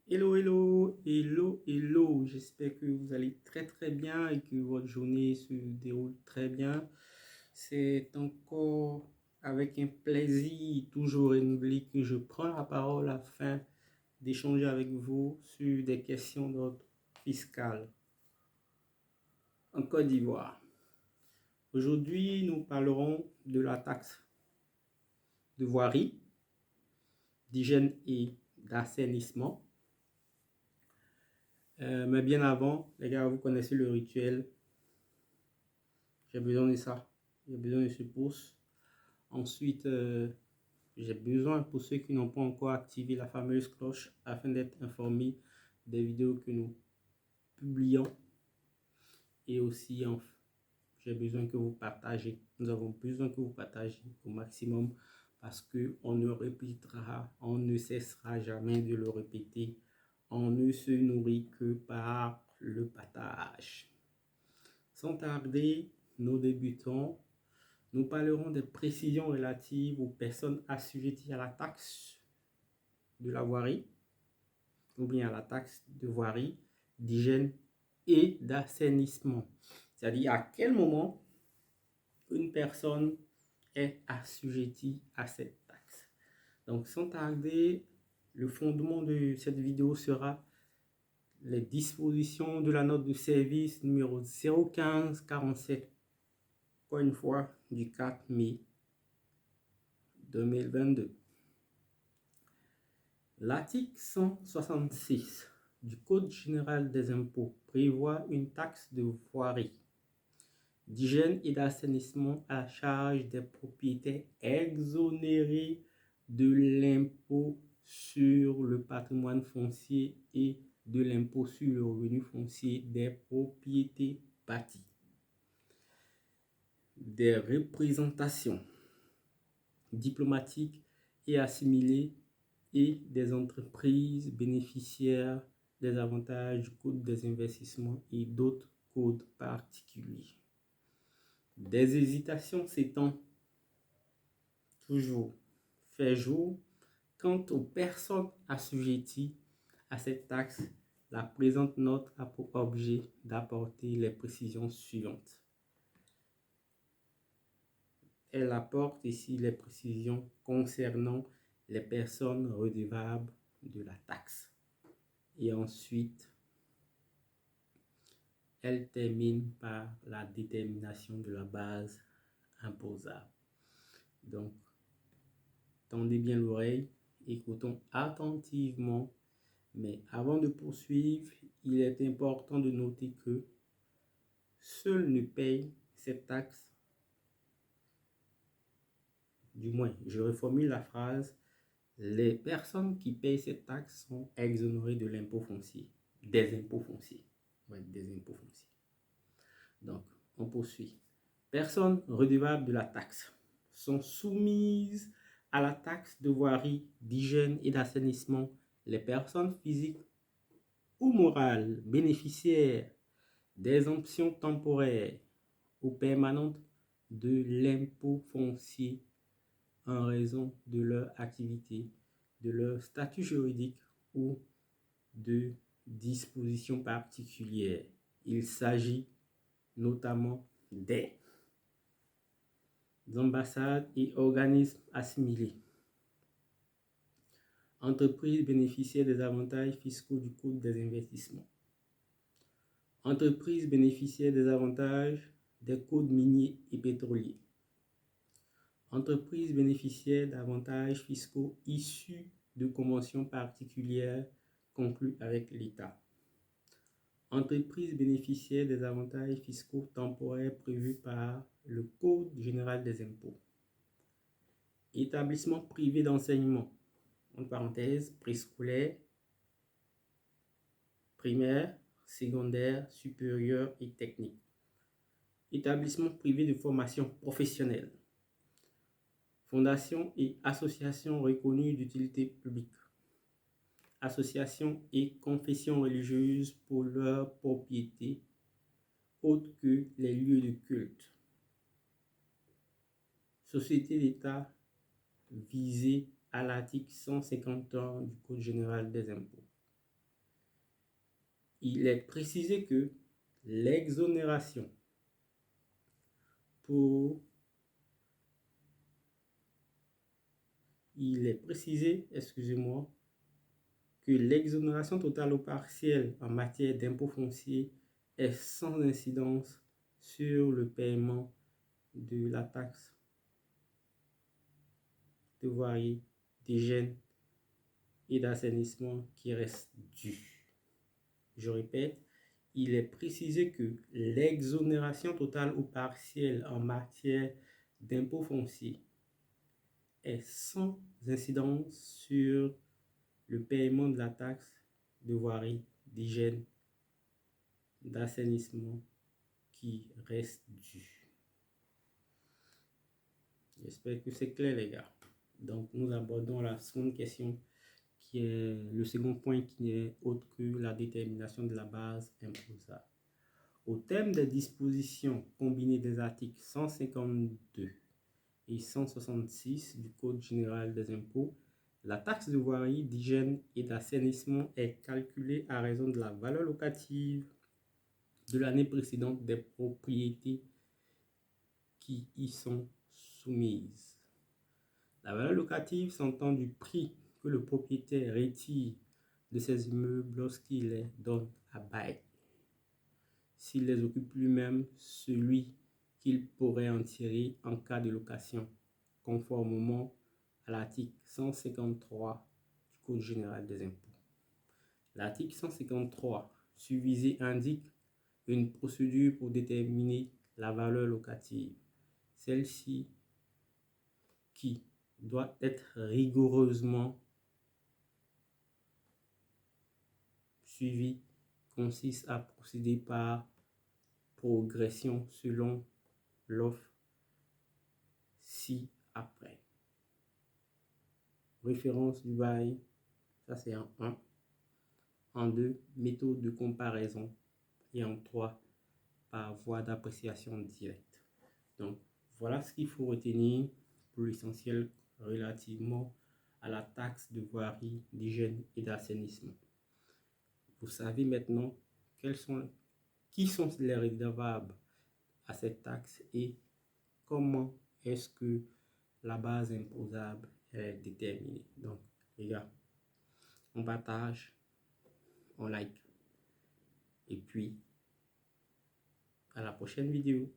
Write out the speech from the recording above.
Hello, hello, hello, hello. J'espère que vous allez très bien et que votre journée se déroule très bien. C'est encore avec un plaisir toujours renouvelé que je prends la parole afin d'échanger avec vous sur des questions d'ordre fiscal en Côte d'Ivoire. Aujourd'hui, nous parlerons de la taxe de voirie, d'hygiène et d'assainissement. Mais bien avant, les gars, vous connaissez le rituel. J'ai besoin de ça. J'ai besoin de ce pouce. Ensuite, j'ai besoin, pour ceux qui n'ont pas encore activé la fameuse cloche, afin d'être informés des vidéos que nous publions. Et aussi, j'ai besoin que vous partagez. Nous avons besoin que vous partagez au maximum parce qu'on ne répétera, on ne cessera jamais de le répéter. On ne se nourrit que par le partage. Sans tarder, nous débutons. Nous parlerons des précisions relatives aux personnes assujetties à la taxe de la voirie ou bien à la taxe de voirie, d'hygiène et d'assainissement. C'est-à-dire à quel moment une personne est assujettie à cette taxe. Donc sans tarder, le fondement de cette vidéo sera les dispositions de la note de service numéro 01547, encore une fois, du 4 mai 2022. L'article 166 du Code général des impôts prévoit une taxe de voirie, d'hygiène et d'assainissement à la charge des propriétaires exonérés de l'impôt sur le patrimoine foncier et de l'impôt sur le revenu foncier des propriétés bâties. Des représentations diplomatiques et assimilées et des entreprises bénéficiaires des avantages du Code des investissements et d'autres codes particuliers. Des hésitations s'étant toujours fait jour quant aux personnes assujetties à cette taxe. La présente note a pour objet d'apporter les précisions suivantes. Elle apporte ici les précisions concernant les personnes redevables de la taxe. Et ensuite, elle termine par la détermination de la base imposable. Donc, tendez bien l'oreille, écoutons attentivement, mais avant de poursuivre, il est important de noter que seul ne paye cette taxe, du moins, je reformule la phrase, les personnes qui payent cette taxe sont exonérées de l'impôt foncier, des impôts fonciers. Ouais, des impôts fonciers. Donc, on poursuit. Personnes redevables de la taxe sont soumises à la taxe de voirie, d'hygiène et d'assainissement les personnes physiques ou morales bénéficiaires d'exemptions temporaires ou permanentes de l'impôt foncier en raison de leur activité, de leur statut juridique ou de dispositions particulières. Il s'agit notamment des ambassades et organismes assimilés, entreprises bénéficiaires des avantages fiscaux du Code des investissements, entreprises bénéficiaires des avantages des codes miniers et pétroliers, entreprises bénéficiaires d'avantages fiscaux issus de conventions particulières conclues avec l'État, entreprises bénéficiaires des avantages fiscaux temporaires prévus par le Code général des impôts, établissements privés d'enseignement, en parenthèse, préscolaire, primaire, secondaire, supérieur et technique, établissements privés de formation professionnelle, fondations et associations reconnues d'utilité publique, associations et confessions religieuses pour leur propriété, autres que les lieux de culte, sociétés d'État visées à l'article 151 du Code général des impôts, il est précisé que l'exonération pour... Il est précisé, excusez-moi, que l'exonération totale ou partielle en matière d'impôt foncier est sans incidence sur le paiement de la taxe de voirie, d'hygiène et d'assainissement qui reste due. Je répète, il est précisé que l'exonération totale ou partielle en matière d'impôt foncier est sans incidence sur le paiement de la taxe de voirie, d'hygiène, d'assainissement qui reste due. J'espère que c'est clair, les gars. Donc, nous abordons la seconde question, qui est le second point, qui n'est autre que la détermination de la base imposable. Au terme des dispositions combinées des articles 152 et 166 du Code général des impôts, la taxe de voirie, d'hygiène et d'assainissement est calculée à raison de la valeur locative de l'année précédente des propriétés qui y sont soumises. La valeur locative s'entend du prix que le propriétaire retire de ses immeubles lorsqu'il les donne à bail. S'il les occupe lui-même, celui qu'il pourrait en tirer en cas de location, conformément à l'article 153 du Code général des impôts. L'article 153 subvisé indique une procédure pour déterminer la valeur locative. Celle-ci qui doit être rigoureusement suivie consiste à procéder par progression selon l'offre ci-après. Référence du bail, ça c'est en 1. En 2, méthode de comparaison. Et en 3, par voie d'appréciation directe. Donc, voilà ce qu'il faut retenir pour l'essentiel relativement à la taxe de voirie, d'hygiène et d'assainissement. Vous savez maintenant qui sont les redevables à cette taxe et comment est-ce que la base imposable est déterminée. Donc, les gars, on partage, on like et puis à la prochaine vidéo.